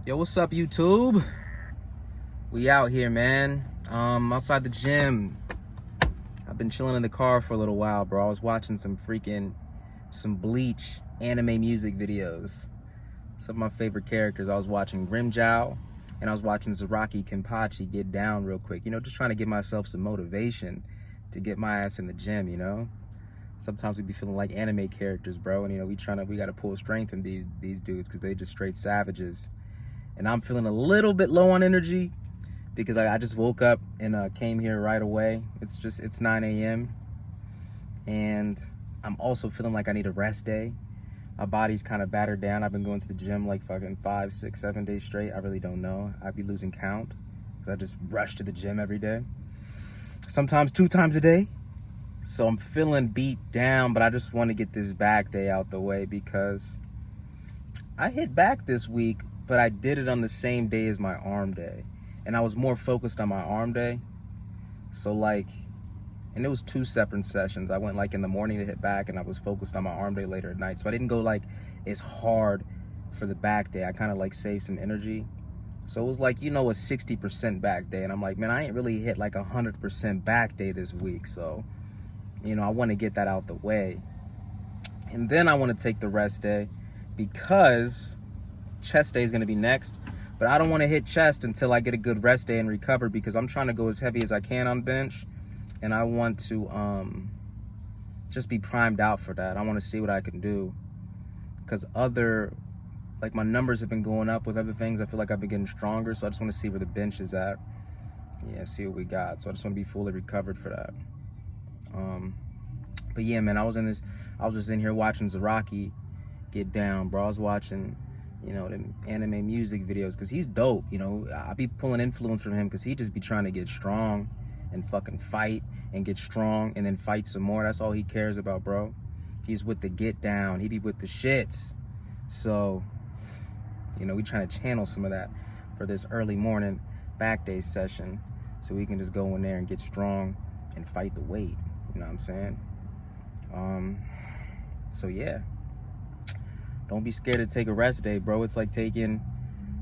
Yo, what's up, YouTube? We out here, man. Outside the gym. I've been chilling in the car for a little while, bro. I was watching some Bleach anime music videos. Some of my favorite characters. I was watching Grimjow, and I was watching Zaraki Kenpachi get down real quick. You know, just trying to give myself some motivation to get my ass in the gym, you know? Sometimes we be feeling like anime characters, bro, and you know, we gotta pull strength from these dudes because they just straight savages. And I'm feeling a little bit low on energy because I just woke up and came here right away. It's 9 a.m. and I'm also feeling like I need a rest day. My body's kind of battered down. I've been going to the gym like fucking 5, 6, 7 days straight. I really don't know. I'd be losing count because I just rush to the gym every day. Sometimes 2 times a day. So I'm feeling beat down, but I just want to get this back day out the way because I hit back this week, but I did it on the same day as my arm day. And I was more focused on my arm day. So like, and it was 2 separate sessions. I went like in the morning to hit back and I was focused on my arm day later at night. So I didn't go like as hard for the back day. I kind of like saved some energy. So it was like, you know, a 60% back day. And I'm like, man, I ain't really hit like 100% back day this week. So, you know, I want to get that out the way. And then I want to take the rest day because chest day is going to be next, but I don't want to hit chest until I get a good rest day and recover because I'm trying to go as heavy as I can on bench, and I want to just be primed out for that. I want to see what I can do because like my numbers have been going up with other things. I feel like I've been getting stronger, so I just want to see where the bench is at. Yeah, see what we got. So I just want to be fully recovered for that. But yeah, man, I was just in here watching Zaraki get down, bro. I was watching, you know, the anime music videos because he's dope. You know, I be pulling influence from him because he just be trying to get strong and fucking fight and get strong and then fight some more. That's all he cares about, bro. He's with the get down. He be with the shits. So, you know, we trying to channel some of that for this early morning back day session so we can just go in there and get strong and fight the weight. You know what I'm saying? So yeah. Don't be scared to take a rest day, bro. It's like taking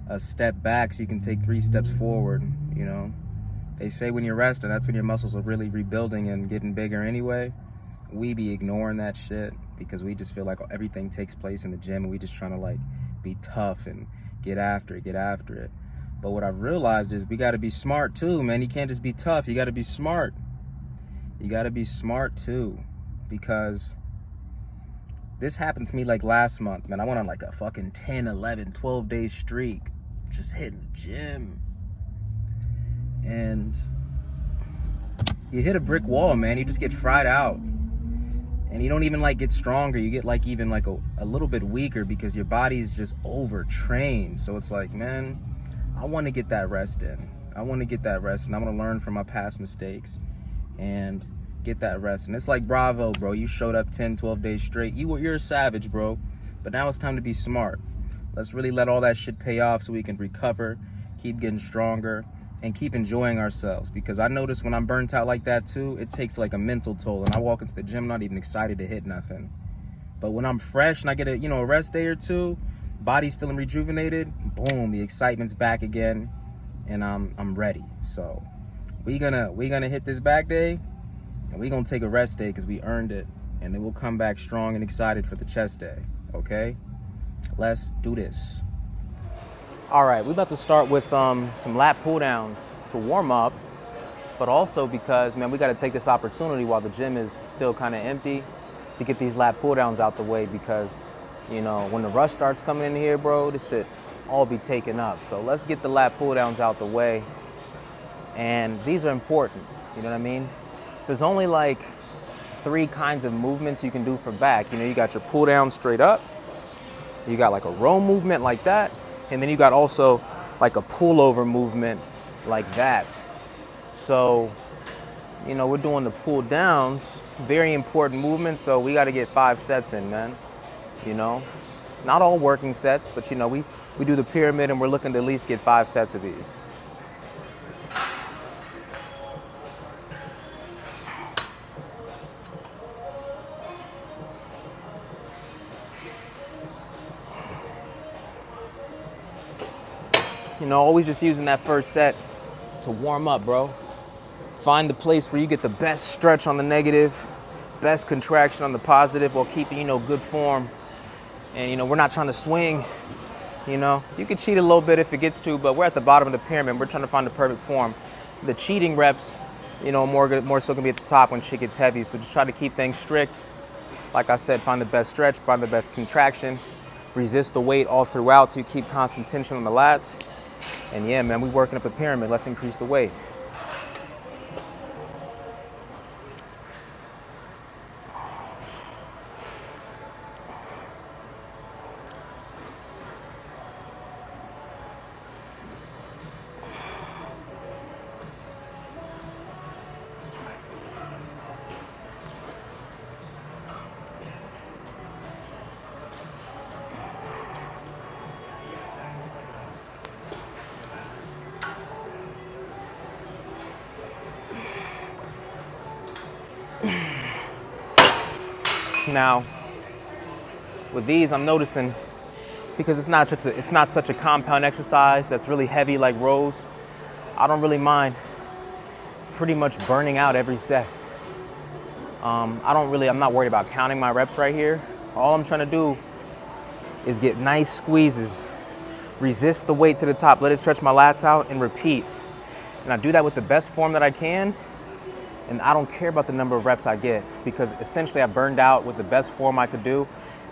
a step back so you can take 3 steps forward, you know? They say when you're resting, that's when your muscles are really rebuilding and getting bigger anyway. We be ignoring that shit because we just feel like everything takes place in the gym and we just trying to like be tough and get after it. But what I've realized is we gotta be smart too, man. You can't just be tough, you gotta be smart. You gotta be smart too, because this happened to me like last month, man. I went on like a fucking 10, 11, 12 day streak, just hitting the gym. And you hit a brick wall, man. You just get fried out. And you don't even like get stronger. You get like even like a little bit weaker because your body's just overtrained. So it's like, man, I want to get that rest in. I want to get that rest and I want to learn from my past mistakes and get that rest. And it's like, bravo, bro. You showed up 10, 12 days straight. You're a savage, bro. But now it's time to be smart. Let's really let all that shit pay off so we can recover, keep getting stronger, and keep enjoying ourselves. Because I notice when I'm burnt out like that too, it takes like a mental toll. And I walk into the gym not even excited to hit nothing. But when I'm fresh and I get a rest day or 2, body's feeling rejuvenated, boom, the excitement's back again, and I'm ready. So we gonna hit this back day. And we're going to take a rest day because we earned it. And then we'll come back strong and excited for the chest day. Okay? Let's do this. All right, we're about to start with some lat pull-downs to warm up. But also because, man, we got to take this opportunity while the gym is still kind of empty to get these lat pull-downs out the way. Because, you know, when the rush starts coming in here, bro, this should all be taken up. So let's get the lat pull-downs out the way. And these are important. You know what I mean? There's only like 3 kinds of movements you can do for back. You know, you got your pull down straight up. You got like a row movement like that. And then you got also like a pullover movement like that. So, you know, we're doing the pull downs, very important movement. So we got to get 5 sets in, man. You know, not all working sets, but you know, we do the pyramid and we're looking to at least get 5 sets of these. You know, always just using that first set to warm up, bro. Find the place where you get the best stretch on the negative, best contraction on the positive, while keeping, you know, good form. And, you know, we're not trying to swing. You know, you can cheat a little bit if it gets to, but we're at the bottom of the pyramid. We're trying to find the perfect form. The cheating reps, you know, more so gonna be at the top when shit gets heavy. So just try to keep things strict. Like I said, find the best stretch, find the best contraction, resist the weight all throughout so you keep constant tension on the lats. And yeah, man, we working up a pyramid. Let's increase the weight. Now, with these, I'm noticing, because it's not such a compound exercise that's really heavy like rows, I don't really mind pretty much burning out every set. I'm not worried about counting my reps right here. All I'm trying to do is get nice squeezes, resist the weight to the top, let it stretch my lats out, and repeat. And I do that with the best form that I can. And I don't care about the number of reps I get, because essentially I burned out with the best form I could do,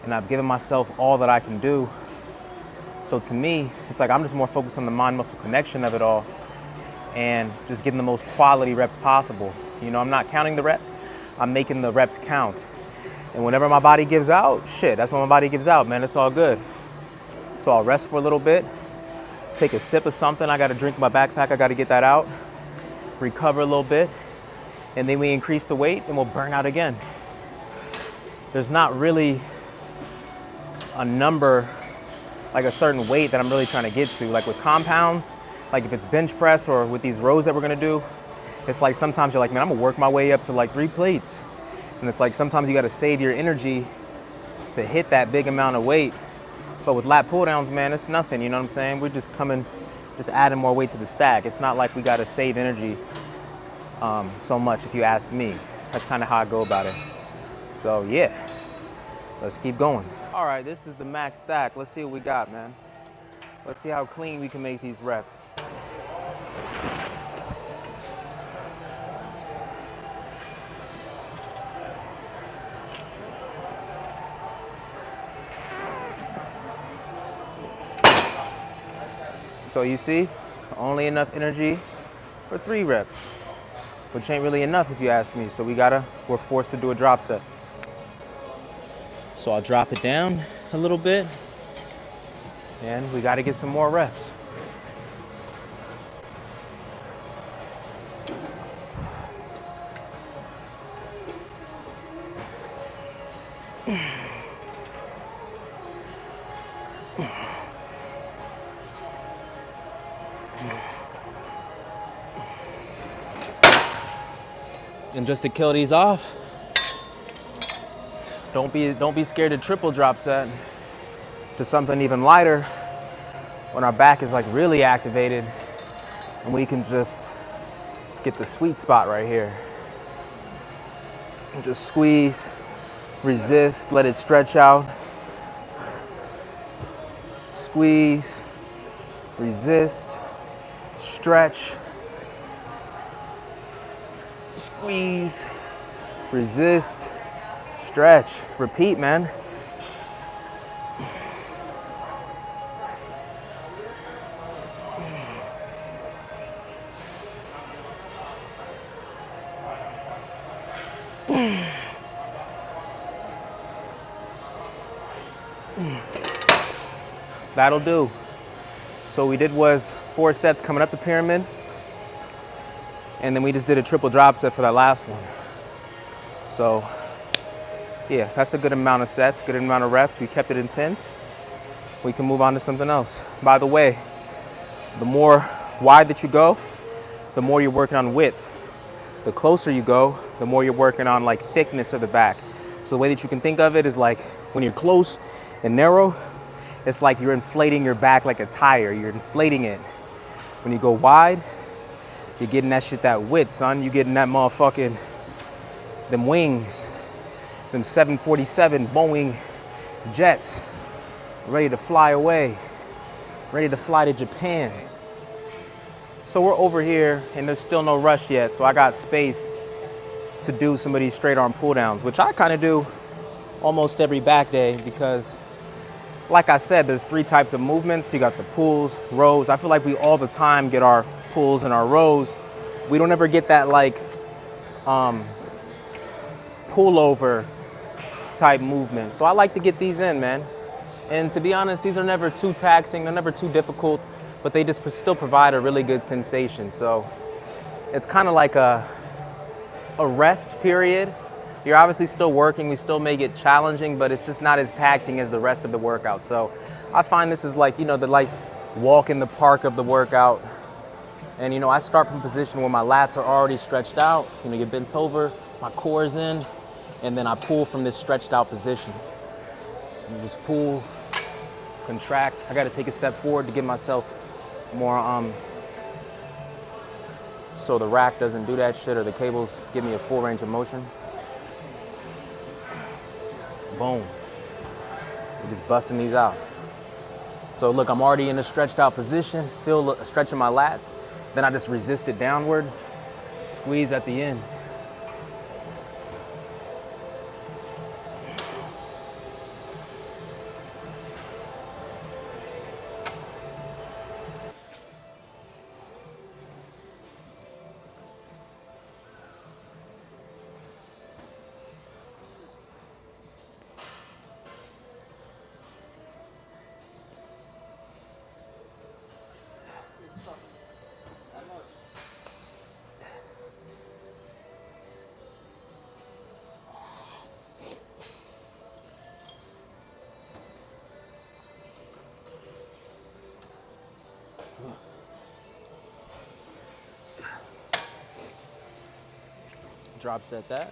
and I've given myself all that I can do. So to me, it's like I'm just more focused on the mind-muscle connection of it all and just getting the most quality reps possible. You know, I'm not counting the reps, I'm making the reps count. And whenever my body gives out, shit, that's when my body gives out, man, it's all good. So I'll rest for a little bit, take a sip of something, I gotta drink my backpack, I gotta get that out, recover a little bit, and then we increase the weight and we'll burn out again. There's not really a number, like a certain weight that I'm really trying to get to. Like with compounds, like if it's bench press or with these rows that we're gonna do, it's like sometimes you're like, man, I'm gonna work my way up to like 3 plates. And it's like sometimes you gotta save your energy to hit that big amount of weight. But with lat pull-downs, man, it's nothing, you know what I'm saying? We're just adding more weight to the stack. It's not like we gotta save energy so much, if you ask me. That's kind of how I go about it. So yeah, let's keep going. All right, this is the max stack. Let's see what we got, man. Let's see how clean we can make these reps. So you see, only enough energy for 3 reps. Which ain't really enough if you ask me. So we're forced to do a drop set. So I'll drop it down a little bit and we gotta get some more reps. And just to kill these off, don't be scared to triple drop set to something even lighter when our back is like really activated and we can just get the sweet spot right here. And just squeeze, resist, let it stretch out. Squeeze, resist, stretch. Squeeze, resist, stretch, repeat, man. That'll do. So we did was 4 sets coming up the pyramid. And then we just did a triple drop set for that last one. So yeah, that's a good amount of sets, good amount of reps. We kept it intense. We can move on to something else. By the way, the more wide that you go, the more you're working on width. The closer you go, the more you're working on like thickness of the back. So the way that you can think of it is like when you're close and narrow, it's like you're inflating your back like a tire. You're inflating it. When you go wide, you're getting that shit, that width, son. You're getting that motherfucking, them wings, them 747 Boeing jets, ready to fly away, ready to fly to Japan. So we're over here and there's still no rush yet. So I got space to do some of these straight arm pull downs, which I kind of do almost every back day because like I said, there's 3 types of movements. You got the pulls, rows. I feel like we all the time get our pulls and our rows. We don't ever get that like pullover type movement. So I like to get these in, man. And to be honest, these are never too taxing. They're never too difficult, but they just still provide a really good sensation. So it's kind of like a rest period. You're obviously still working. We still make it challenging, but it's just not as taxing as the rest of the workout. So I find this is like, you know, the nice walk in the park of the workout. And, you know, I start from a position where my lats are already stretched out. You know, you're bent over, my core's in, and then I pull from this stretched out position. You just pull, contract. I got to take a step forward to give myself more, so the rack doesn't do that shit or the cables give me a full range of motion. Boom. We're just busting these out. So look, I'm already in a stretched out position, feel stretching my lats. Then I just resist it downward, squeeze at the end. Drop set that.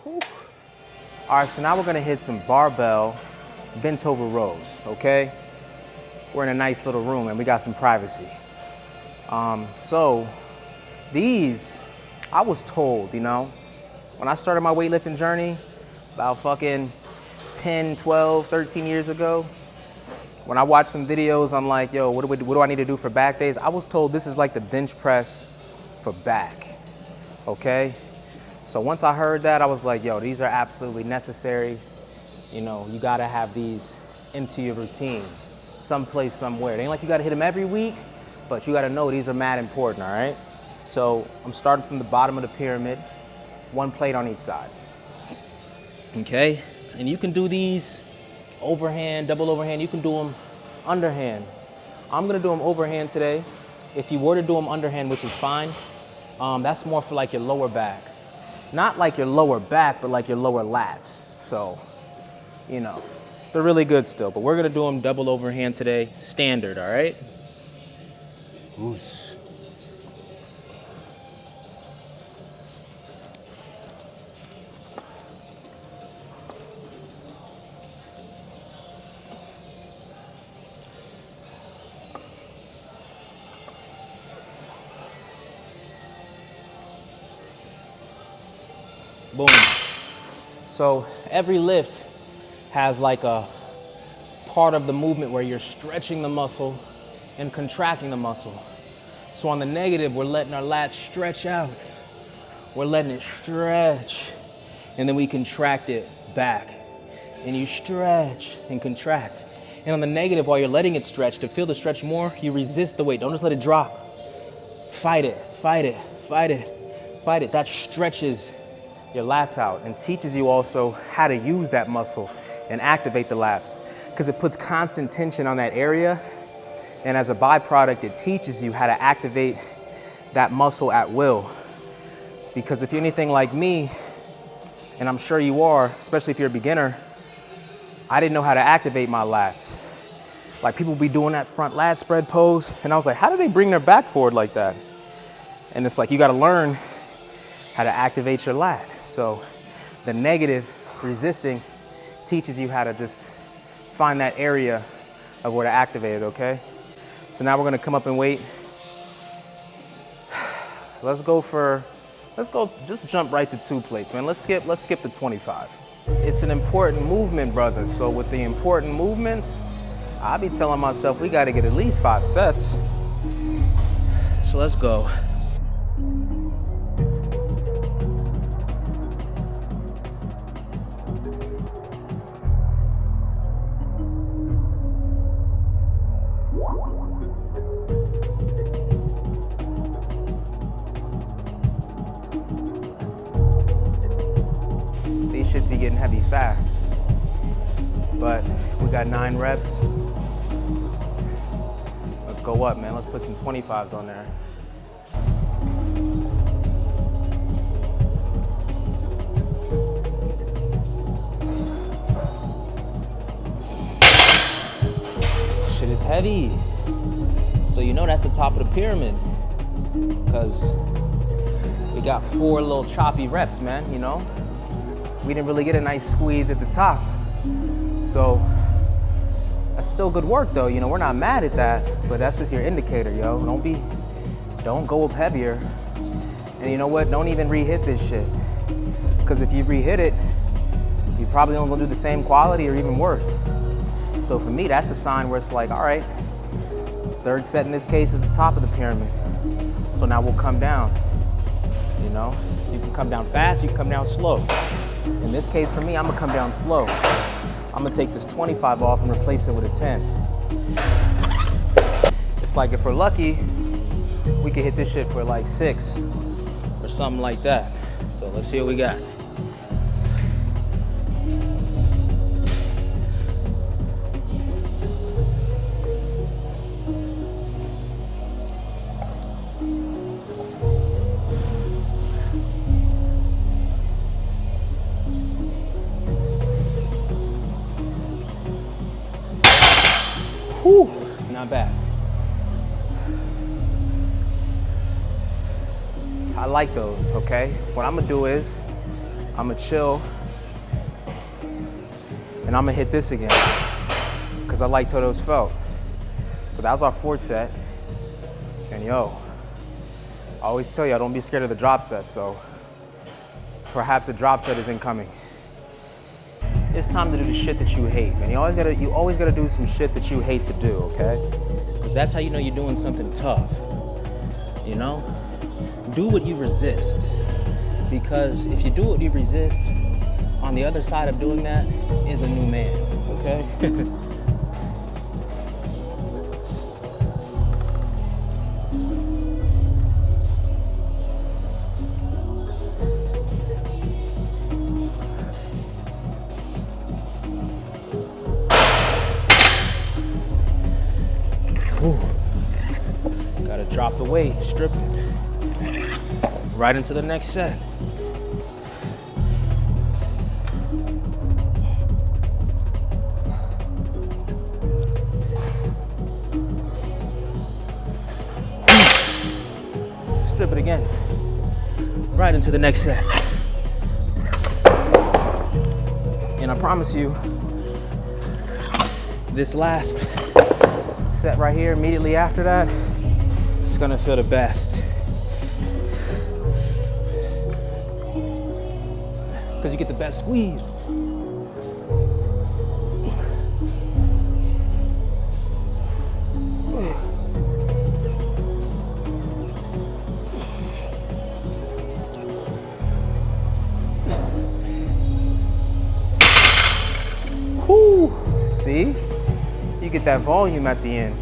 Whew. All right, so now we're gonna hit some barbell bent over rows, okay? We're in a nice little room and we got some privacy. So these, I was told, you know, when I started my weightlifting journey about fucking 10, 12, 13 years ago, when I watched some videos, I'm like, yo, what do I need to do for back days? I was told this is like the bench press for back, okay? So once I heard that, I was like, yo, these are absolutely necessary. You know, you gotta have these into your routine, someplace, somewhere. It ain't like you gotta hit them every week, but you gotta know these are mad important, all right? So I'm starting from the bottom of the pyramid, 1 plate on each side. Okay, and you can do these overhand, double overhand, you can do them underhand. I'm gonna do them overhand today. If you were to do them underhand, which is fine, that's more for like your lower back. Not like your lower back, but like your lower lats. So, you know, they're really good still, but we're gonna do them double overhand today, standard, all right? Oos. Boom. So every lift has like a part of the movement where you're stretching the muscle and contracting the muscle. So on the negative, we're letting our lats stretch out. We're letting it stretch. And then we contract it back. And you stretch and contract. And on the negative, while you're letting it stretch, to feel the stretch more, you resist the weight. Don't just let it drop. Fight it, fight it, fight it, fight it. That stretches your lats out and teaches you also how to use that muscle and activate the lats, because it puts constant tension on that area. And as a byproduct, it teaches you how to activate that muscle at will. Because if you're anything like me, and I'm sure you are, especially if you're a beginner, I didn't know how to activate my lats. Like people be doing that front lat spread pose, and I was like, how do they bring their back forward like that? And it's like, you gotta learn how to activate your lat. So the negative resisting teaches you how to just find that area of where to activate it, okay? So now we're gonna come up and weight. Let's just jump right to 2 plates, man. Let's skip the 25. It's an important movement, brother. So with the important movements, I be telling myself we gotta get at least 5 sets. So let's go. These shits be getting heavy fast. But we got 9 reps. Let's go up, man. Let's put some 25s on there. Shit is heavy. So you know that's the top of the pyramid, because we got 4 little choppy reps, man, you know? We didn't really get a nice squeeze at the top. So that's still good work though, you know, we're not mad at that, but that's just your indicator, yo. Don't go up heavier. And you know what, don't even re-hit this shit. Because if you re-hit it, you probably only gonna do the same quality or even worse. So for me, that's the sign where it's like, all right, 3rd set in this case is the top of the pyramid. So now we'll come down, you know? You can come down fast, you can come down slow. In this case for me, I'm gonna come down slow. I'm gonna take this 25 off and replace it with a 10. It's like if we're lucky, we could hit this shit for like 6 or something like that. So let's see what we got. Whew, not bad. I like those, okay? What I'm gonna do is, I'm gonna chill, and I'm gonna hit this again, because I liked how those felt. So that was our 4th set, and yo, I always tell you, I don't be scared of the drop set, so perhaps the drop set is incoming. It's time to do the shit that you hate, man. You always gotta do some shit that you hate to do, okay? Because that's how you know you're doing something tough, you know? Do what you resist. Because if you do what you resist, on the other side of doing that is a new man, okay? Gotta drop the weight, strip it. Right into the next set. Strip it again. Right into the next set. And I promise you, this last set right here, immediately after that, it's gonna feel the best. Because you get the best squeeze. Whew. See? You get that volume at the end.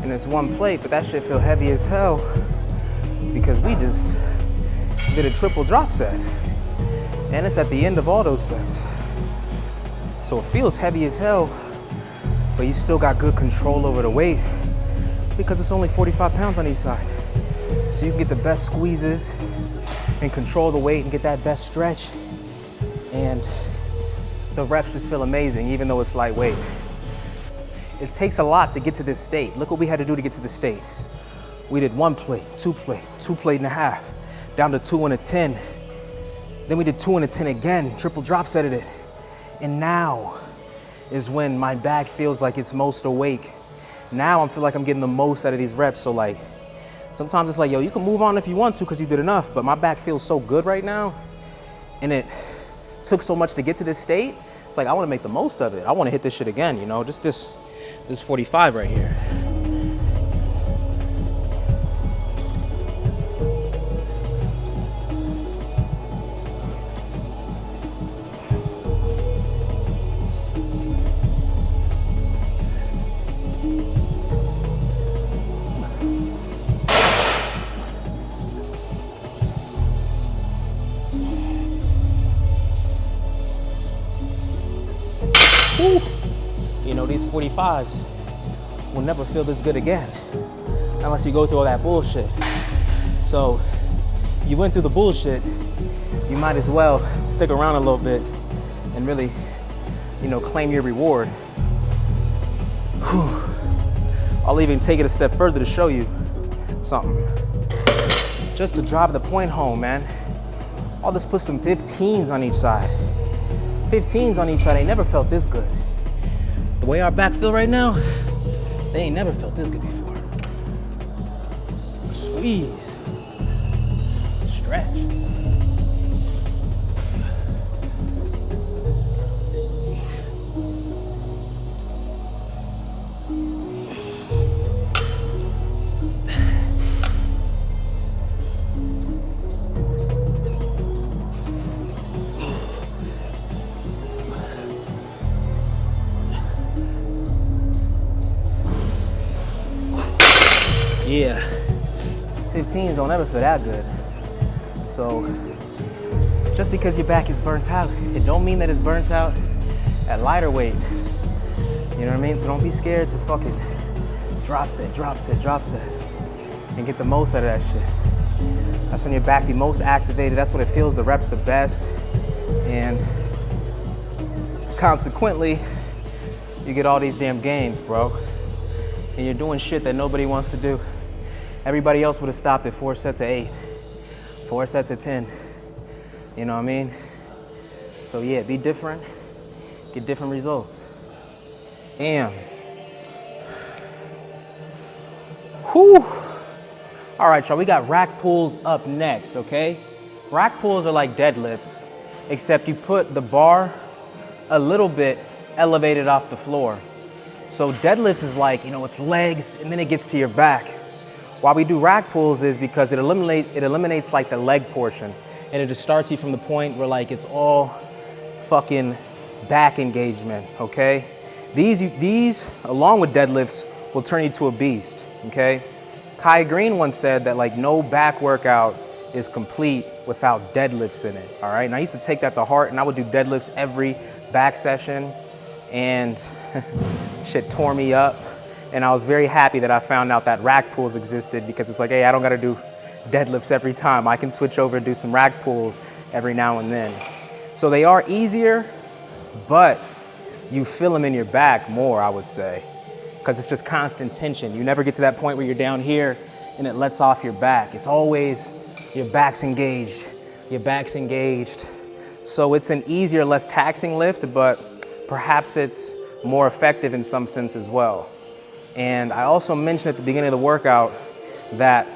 And it's 1 plate, but that shit feel heavy as hell because we just did a triple drop set. And it's at the end of all those sets. So it feels heavy as hell, but you still got good control over the weight because it's only 45 pounds on each side. So you can get the best squeezes and control the weight and get that best stretch And the reps just feel amazing, even though it's lightweight. It takes a lot to get to this state. Look what we had to do to get to this state. We did 1 plate, 2 plate, 2 plate and a half, down to 2 and a 10. Then we did 2 and a 10 again, triple drop setted it. And now is when my back feels like it's most awake. Now I feel like I'm getting the most out of these reps. So like, sometimes it's like, yo, you can move on if you want to because you did enough, but my back feels so good right now. And it took so much to get to this state. It's like, I want to make the most of it. I want to hit this shit again, you know, just this 45 right here. Woo. You know, these 45s will never feel this good again unless you go through all that bullshit. So you went through the bullshit, you might as well stick around a little bit and really, you know, claim your reward. Whew. I'll even take it a step further to show you something. Just to drive the point home, man. I'll just put some 15s on each side. 15s on each side, they never felt this good. The way our back feel right now, they ain't never felt this good before. Squeeze, stretch. Yeah, 15s don't ever feel that good. So just because your back is burnt out, it don't mean that it's burnt out at lighter weight. You know what I mean? So don't be scared to fucking drop set, drop set, drop set, and get the most out of that shit. That's when your back be most activated. That's when it feels the reps the best. And consequently, you get all these damn gains, bro. And you're doing shit that nobody wants to do. Everybody else would have stopped at 4 sets of 8, 4 sets of 10. You know what I mean? So yeah, be different, get different results. Damn. Whew. All right, y'all, we got rack pulls up next, okay? Rack pulls are like deadlifts, except you put the bar a little bit elevated off the floor. So deadlifts is like, you know, it's legs and then it gets to your back. Why we do rack pulls is because it eliminates like the leg portion, and it just starts you from the point where like it's all fucking back engagement, okay? These along with deadlifts will turn you to a beast, okay? Kai Green once said that like no back workout is complete without deadlifts in it, all right? And I used to take that to heart, and I would do deadlifts every back session, and shit tore me up. And I was very happy that I found out that rack pulls existed, because it's like, hey, I don't gotta do deadlifts every time. I can switch over and do some rack pulls every now and then. So they are easier, but you feel them in your back more, I would say, because it's just constant tension. You never get to that point where you're down here and it lets off your back. It's always your back's engaged, your back's engaged. So it's an easier, less taxing lift, but perhaps it's more effective in some sense as well. And I also mentioned at the beginning of the workout that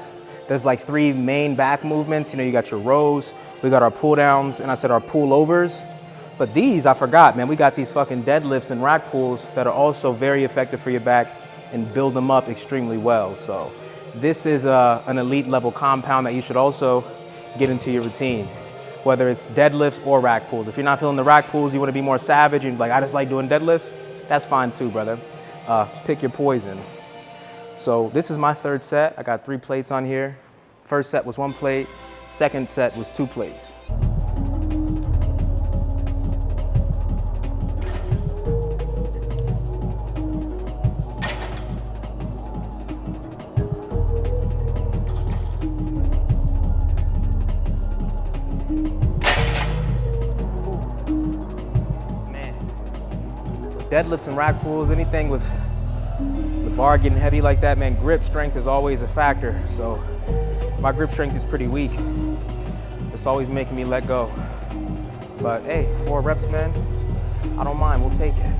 there's like 3 main back movements. You know, you got your rows, we got our pull downs, and I said our pull overs. But these, I forgot, man, we got these fucking deadlifts and rack pulls that are also very effective for your back and build them up extremely well. So this is an elite level compound that you should also get into your routine, whether it's deadlifts or rack pulls. If you're not feeling the rack pulls, you want to be more savage and like, I just like doing deadlifts, that's fine too, brother. Pick your poison. So this is my 3rd set. I got 3 plates on here. First set was 1 plate. Second set was 2 plates. deadlifts and rack pulls, anything with the bar getting heavy like that, man, grip strength is always a factor. So my grip strength is pretty weak. It's always making me let go. But hey, 4 reps, man, I don't mind, we'll take it.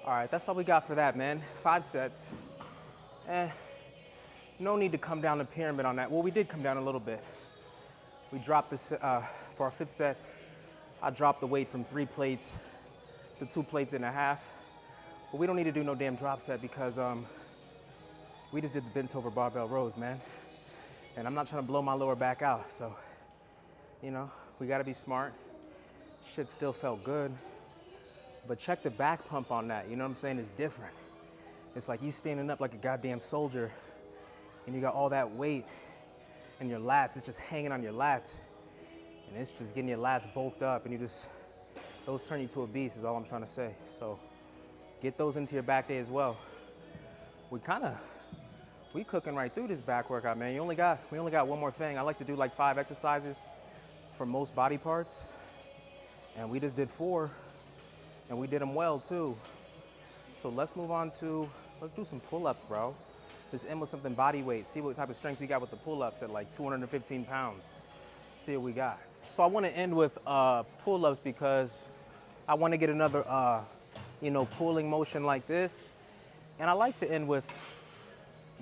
All right, that's all we got for that, man. 5 sets. No need to come down the pyramid on that. Well, we did come down a little bit. We dropped this, for our 5th set, I dropped the weight from 3 plates to 2.5 plates. But we don't need to do no damn drop set because we just did the bent over barbell rows, man. And I'm not trying to blow my lower back out. So, you know, we gotta be smart. Shit still felt good. But check the back pump on that, you know what I'm saying? It's different. It's like you standing up like a goddamn soldier and you got all that weight in your lats, it's just hanging on your lats. And it's just getting your lats bulked up and those turn you to a beast is all I'm trying to say. So get those into your back day as well. We cooking right through this back workout, man. We only got one more thing. I like to do like 5 exercises for most body parts. And we just did 4. And we did them well too. So let's move on to, let's do some pull-ups, bro. Just end with something body weight. See what type of strength we got with the pull-ups at like 215 pounds. See what we got. So I want to end with pull-ups because I want to get another, pulling motion like this. And I like to end with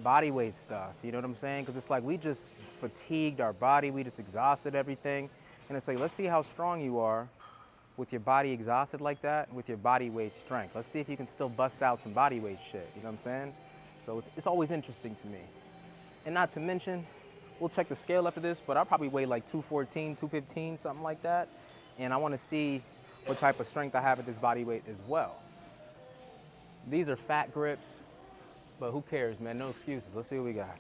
body weight stuff, you know what I'm saying? Because it's like we just fatigued our body, we just exhausted everything. And it's like, let's see how strong you are with your body exhausted like that, with your body weight strength. Let's see if you can still bust out some body weight shit, you know what I'm saying? So it's always interesting to me. And not to mention, we'll check the scale after this, but I'll probably weigh like 214, 215, something like that. And I wanna see what type of strength I have at this body weight as well. These are fat grips, but who cares, man? No excuses. Let's see what we got.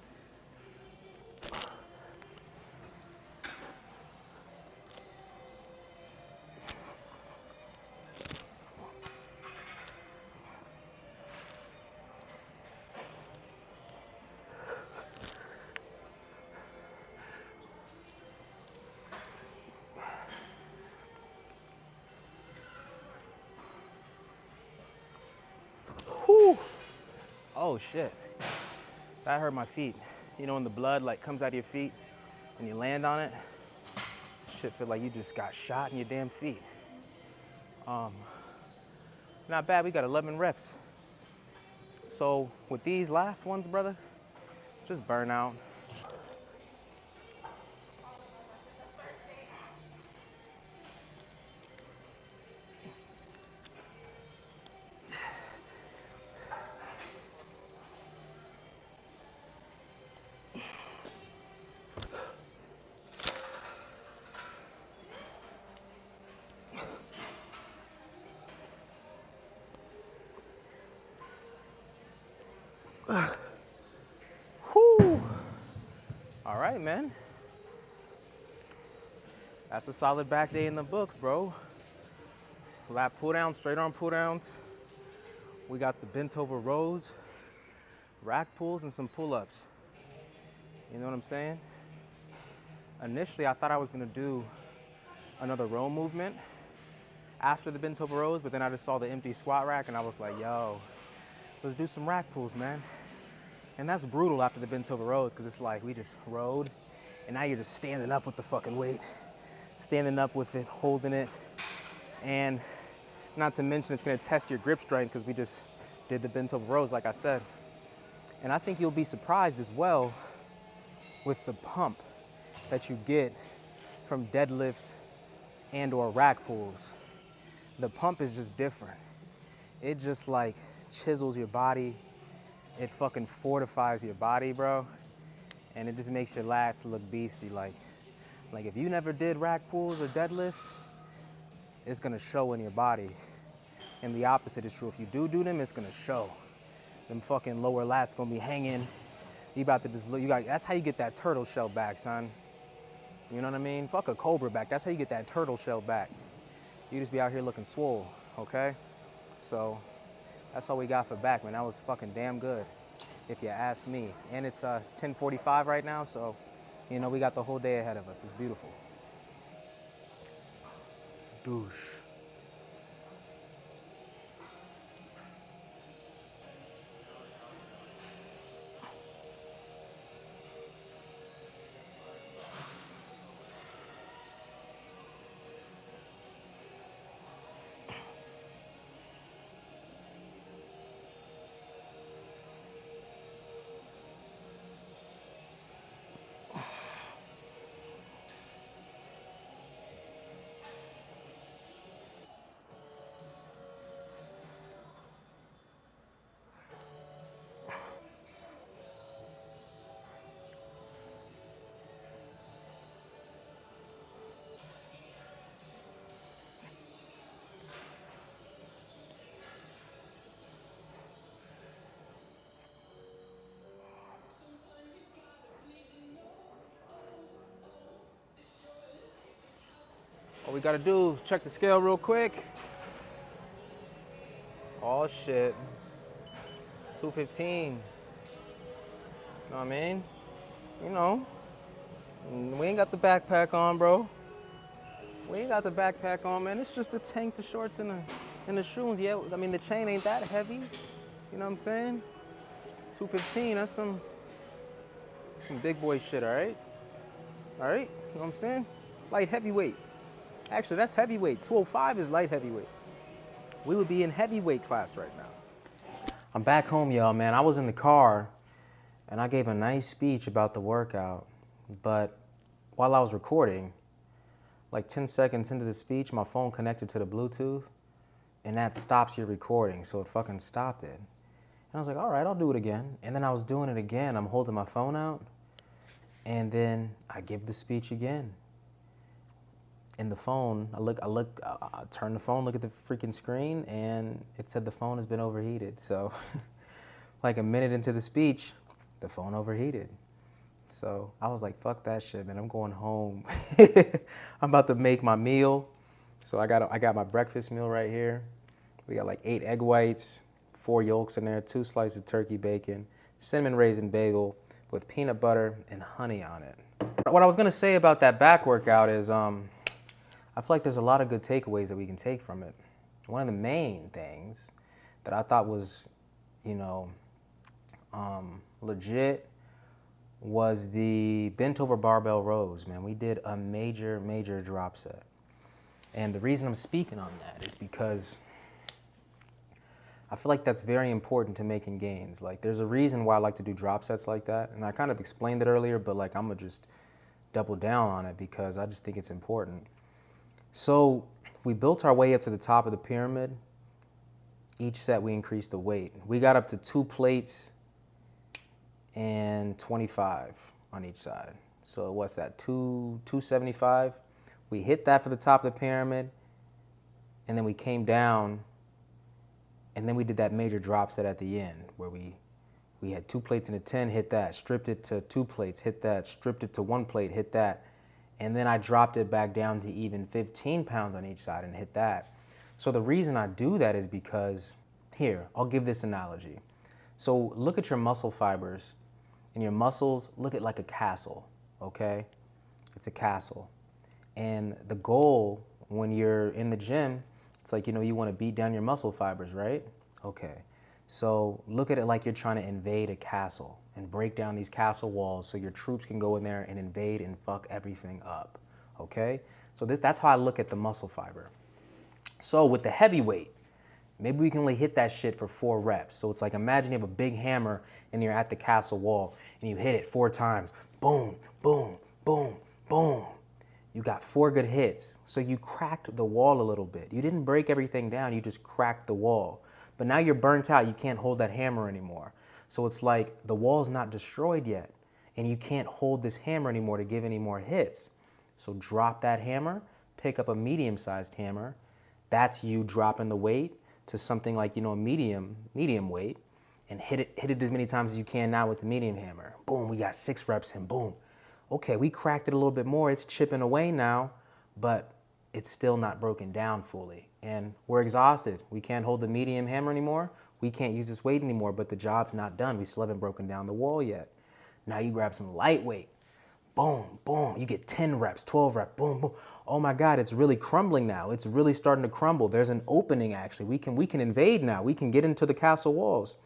Oh shit, that hurt my feet. You know when the blood like comes out of your feet and you land on it? Shit feel like you just got shot in your damn feet. Not bad, we got 11 reps. So with these last ones, brother, just burn out. Whew. All right, man. That's a solid back day in the books, bro. Lat pull-downs, straight arm pull-downs. We got the bent over rows, rack pulls, and some pull-ups. You know what I'm saying? Initially, I thought I was gonna do another row movement after the bent over rows, but then I just saw the empty squat rack and I was like, yo, let's do some rack pulls, man. And that's brutal after the bent over rows because it's like we just rode and now you're just standing up with the fucking weight, standing up with it, holding it. And not to mention it's gonna test your grip strength because we just did the bent over rows like I said. And I think you'll be surprised as well with the pump that you get from deadlifts and or rack pulls. The pump is just different. It just like chisels your body. It fucking fortifies your body, bro. And it just makes your lats look beastie. Like if you never did rack pulls or deadlifts, it's gonna show in your body. And the opposite is true. If you do them, it's gonna show. Them fucking lower lats gonna be hanging. You about to just look, that's how you get that turtle shell back, son. You know what I mean? Fuck a cobra back. That's how you get that turtle shell back. You just be out here looking swole, okay? So that's all we got for back, man. That was fucking damn good, if you ask me. And it's 10:45 right now, so you know we got the whole day ahead of us. It's beautiful. Douche. All we gotta do is check the scale real quick. Oh shit. 215. Know what I mean? You know, we ain't got the backpack on, bro. We ain't got the backpack on, man. It's just the tank, the shorts, and the shoes. Yeah, I mean, the chain ain't that heavy. You know what I'm saying? 215, that's some big boy shit, all right? All right? You know what I'm saying? Light heavyweight. Actually, that's heavyweight. 205 is light heavyweight. We would be in heavyweight class right now. I'm back home, y'all, man. I was in the car, and I gave a nice speech about the workout. But while I was recording, like 10 seconds into the speech, my phone connected to the Bluetooth, and that stops your recording, so it fucking stopped it. And I was like, all right, I'll do it again. And then I was doing it again. I'm holding my phone out, and then I give the speech again. In the phone, I turn the phone, look at the freaking screen, and it said the phone has been overheated. So like a minute into the speech, the phone overheated. So I was like, fuck that shit, man. I'm going home. I'm about to make my meal. So I got my breakfast meal right here. We got like 8 egg whites, 4 yolks in there, 2 slices of turkey bacon, cinnamon raisin bagel with peanut butter and honey on it. What I was gonna say about that back workout is I feel like there's a lot of good takeaways that we can take from it. One of the main things that I thought was, legit was the bent over barbell rows, man. We did a major, major drop set. And the reason I'm speaking on that is because I feel like that's very important to making gains. Like, there's a reason why I like to do drop sets like that. And I kind of explained it earlier, but like, I'm gonna just double down on it because I just think it's important. So we built our way up to the top of the pyramid. Each set we increased the weight. We got up to 2 plates and 25 on each side. So what's that, 275? We hit that for the top of the pyramid, and then we came down, and then we did that major drop set at the end where we had 2 plates and a 10, hit that, stripped it to 2 plates, hit that, stripped it to 1 plate, hit that. And then I dropped it back down to even 15 pounds on each side and hit that. So the reason I do that is because, here, I'll give this analogy. So look at your muscle fibers, and your muscles, look at like a castle, okay? It's a castle. And the goal when you're in the gym, it's like, you want to beat down your muscle fibers, right? Okay. So look at it like you're trying to invade a castle and break down these castle walls so your troops can go in there and invade and fuck everything up, okay? So that's how I look at the muscle fiber. So with the heavyweight, Maybe we can only hit that shit for 4 reps. So it's like, imagine you have a big hammer and you're at the castle wall and you hit it 4 times. Boom, boom, boom, boom. You got 4 good hits. So you cracked the wall a little bit. You didn't break everything down, you just cracked the wall. But now you're burnt out, you can't hold that hammer anymore. So it's like the wall's not destroyed yet and you can't hold this hammer anymore to give any more hits. So drop that hammer, pick up a medium-sized hammer. That's you dropping the weight to something like, a medium weight, and hit it as many times as you can now with the medium hammer. Boom, we got 6 reps in, boom. Okay, we cracked it a little bit more. It's chipping away now, but it's still not broken down fully. And we're exhausted. We can't hold the medium hammer anymore. We can't use this weight anymore, but the job's not done. We still haven't broken down the wall yet. Now you grab some lightweight. Boom, boom. You get 10 reps, 12 reps, boom, boom. Oh my God, it's really crumbling now. It's really starting to crumble. There's an opening actually. We can invade now. We can get into the castle walls.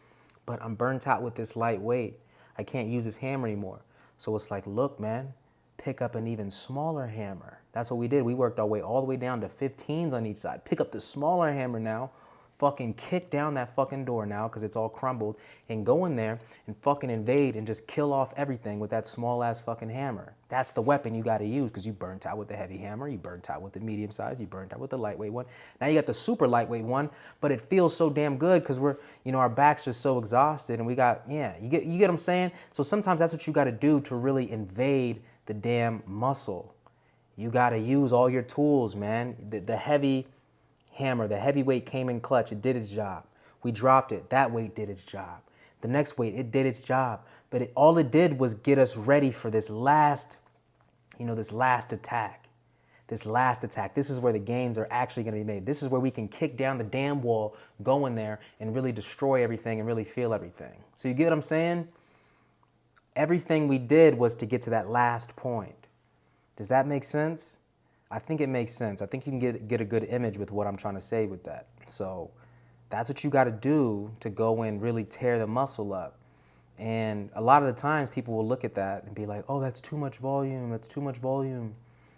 But I'm burnt out with this light weight. I can't use this hammer anymore. So it's like, look, man, pick up an even smaller hammer. That's what we did. We worked our way all the way down to 15s on each side. Pick up the smaller hammer now, fucking kick down that fucking door now because it's all crumbled, and go in there and fucking invade and just kill off everything with that small ass fucking hammer. That's the weapon you got to use because you burnt out with the heavy hammer, you burnt out with the medium size, you burnt out with the lightweight one. Now you got the super lightweight one, but it feels so damn good because we're, our back's just so exhausted and we got, you get what I'm saying? So sometimes that's what you got to do to really invade the damn muscle. You got to use all your tools, man. The heavy hammer, the heavy weight came in clutch. It did its job. We dropped it. That weight did its job. The next weight, it did its job. But all it did was get us ready for this last, this last attack. This last attack. This is where the gains are actually going to be made. This is where we can kick down the damn wall, go in there, and really destroy everything and really feel everything. So you get what I'm saying? Everything we did was to get to that last point. Does that make sense? I think it makes sense. I think you can get a good image with what I'm trying to say with that. So that's what you got to do to go in, really tear the muscle up. And a lot of the times people will look at that and be like, oh, that's too much volume. That's too much volume.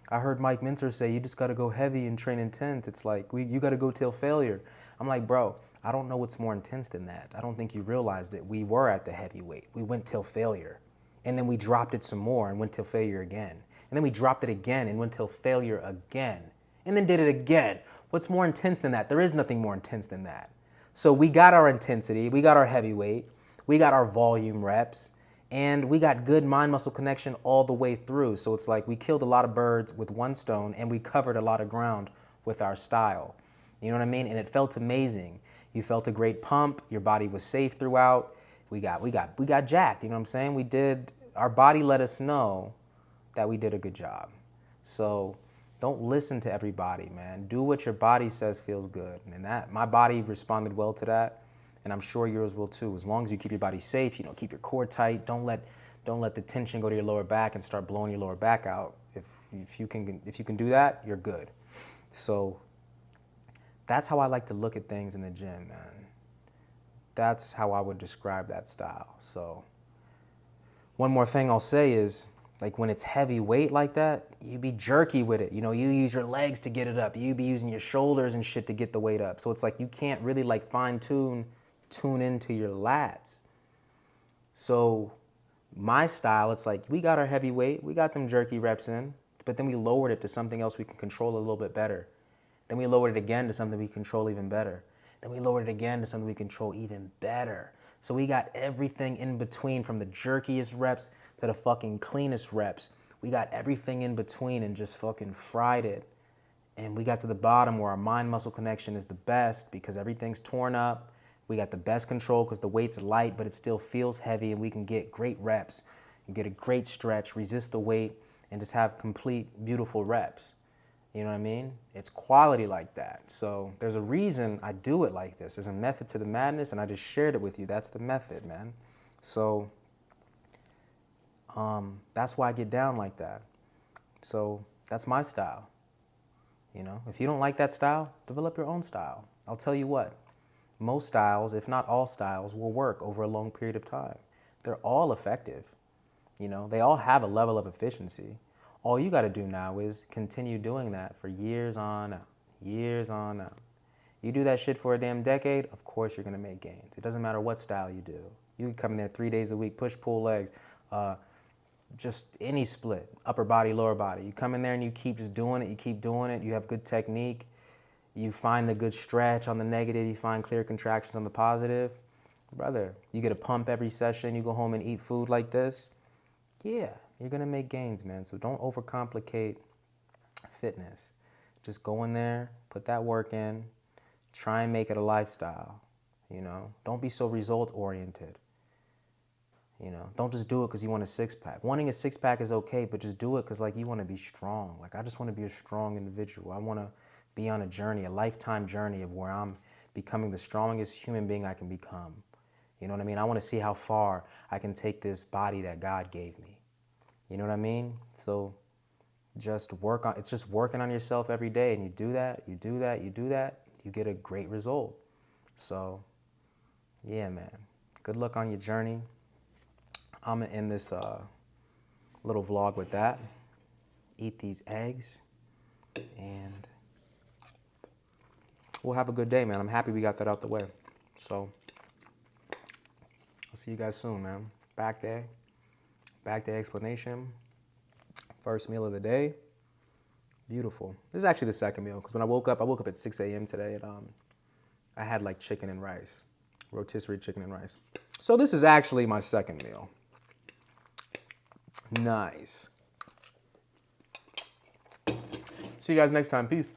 I heard Mike Minter say, you just got to go heavy and train intense. It's like, you got to go till failure. I'm like, bro, I don't know what's more intense than that. I don't think you realized it. We were at the heavyweight. We went till failure. And then we dropped it some more and went till failure again. And then we dropped it again and went till failure again. And then did it again. What's more intense than that? There is nothing more intense than that. So we got our intensity, we got our heavyweight, we got our volume reps, and we got good mind-muscle connection all the way through. So it's like we killed a lot of birds with one stone and we covered a lot of ground with our style. You know what I mean? And it felt amazing. You felt a great pump, your body was safe throughout. We got jacked, you know what I'm saying? Our body let us know that we did a good job. So don't listen to everybody, man. Do what your body says feels good. And my body responded well to that, and I'm sure yours will too. As long as you keep your body safe, keep your core tight. Don't let the tension go to your lower back and start blowing your lower back out. If you can do that, you're good. So that's how I like to look at things in the gym, man. That's how I would describe that style. So one more thing I'll say is, like when it's heavy weight like that, you be jerky with it. You use your legs to get it up. You be using your shoulders and shit to get the weight up. So it's like you can't really like tune into your lats. So my style, it's like we got our heavy weight, we got them jerky reps in, but then we lowered it to something else we can control a little bit better. Then we lowered it again to something we control even better. Then we lowered it again to something we control even better. So we got everything in between, from the jerkiest reps to the fucking cleanest reps. We got everything in between and just fucking fried it. And we got to the bottom where our mind-muscle connection is the best because everything's torn up. We got the best control because the weight's light, but it still feels heavy, and we can get great reps and get a great stretch, resist the weight, and just have complete, beautiful reps. You know what I mean? It's quality like that. So there's a reason I do it like this. There's a method to the madness, and I just shared it with you. That's the method, man. So that's why I get down like that. So that's my style. If you don't like that style, develop your own style. I'll tell you what, most styles, if not all styles, will work over a long period of time. They're all effective. They all have a level of efficiency. All you got to do now is continue doing that for years on out, years on out. You do that shit for a damn decade, of course you're gonna make gains. It doesn't matter what style you do. You can come in there 3 days a week, push, pull legs, just any split, upper body, lower body. You come in there and you keep just doing it, you keep doing it, you have good technique, you find a good stretch on the negative, you find clear contractions on the positive. Brother, you get a pump every session, you go home and eat food like this, yeah, you're gonna make gains, man. So don't overcomplicate fitness. Just go in there, put that work in, try and make it a lifestyle, you know? Don't be so result oriented. You know, don't just do it because you want a six-pack. Wanting a six-pack is okay, but just do it because, like, you want to be strong. Like, I just want to be a strong individual. I want to be on a journey, a lifetime journey of where I'm becoming the strongest human being I can become. You know what I mean? I want to see how far I can take this body that God gave me. You know what I mean? So just work on, it's just working on yourself every day, and you do that, you do that, you do that, you get a great result. So, yeah, man. Good luck on your journey. I'm gonna end this little vlog with that. Eat these eggs, and we'll have a good day, man. I'm happy we got that out the way. So, I'll see you guys soon, man. Back day explanation. First meal of the day. Beautiful. This is actually the second meal, because when I woke up at 6 a.m. today, and I had like chicken and rice, rotisserie chicken and rice. So this is actually my second meal. Nice. See you guys next time. Peace.